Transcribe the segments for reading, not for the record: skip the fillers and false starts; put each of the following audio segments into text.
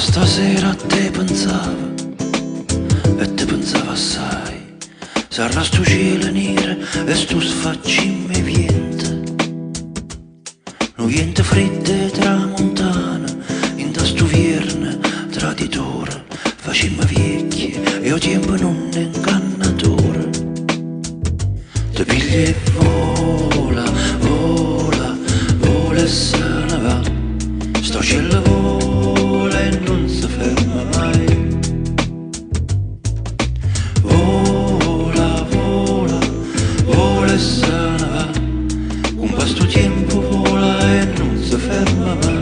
stasera a te pensava e te pensava assai. Sarà sto cielo nero e sto sfaccimme viente, no viente freddo e tramontana, in da sto vierne traditore, facimmo vecchie e o tempo non è ingannatore. Te piglia e vola, vola, vola e se ne va, sto cielo vola e non si ferma mai. Vola, vola, vola e se ne va, con questo tempo vola e non si ferma mai.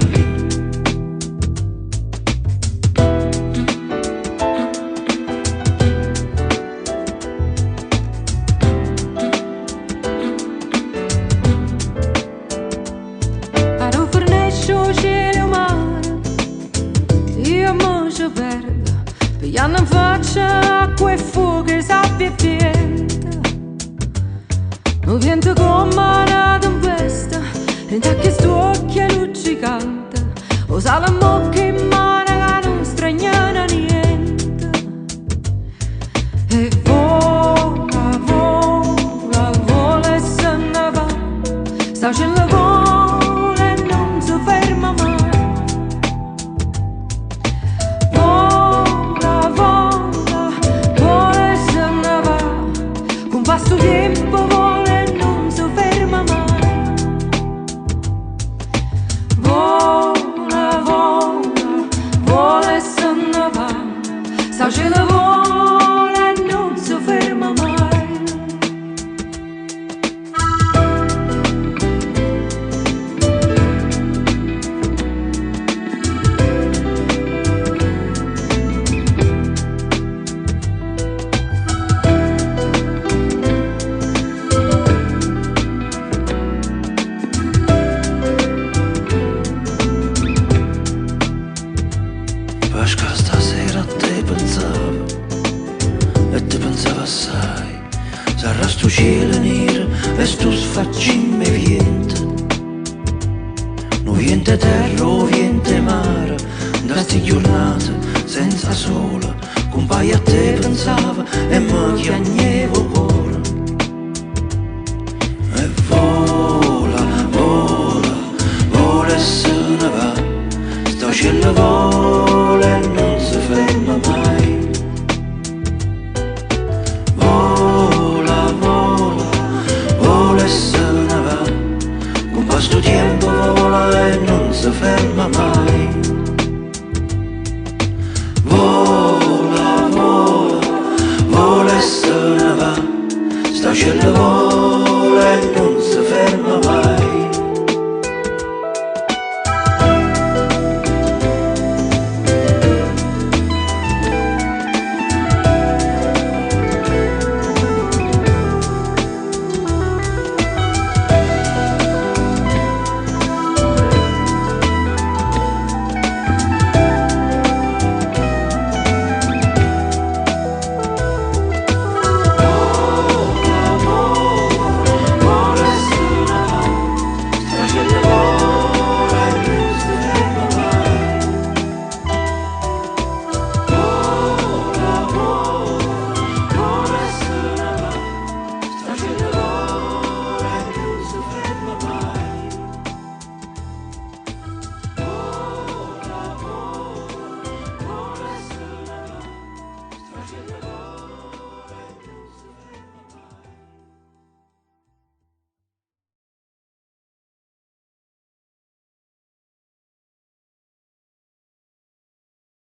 Pigliando in faccia acqua e fuoco e sabbia e vento, non viento come una tempesta, e da che sto occhio luccicante, o sale a mocca in mano che non straniana niente. E vola, vola, vola e se ne va, sta cielo vola e non si ferma mai. Questo tempo vola e non si ferma mai. Vola, vola, vola e se ne va, sta cielo vola e non si ferma mai. Perché stasera a te pensava e te pensava assai. Sarà sto cielo nero e sto sfaccimme viente, no viente terra o viente mare, da sti giornate senza sole, compaia a te pensava e mi chiagnevo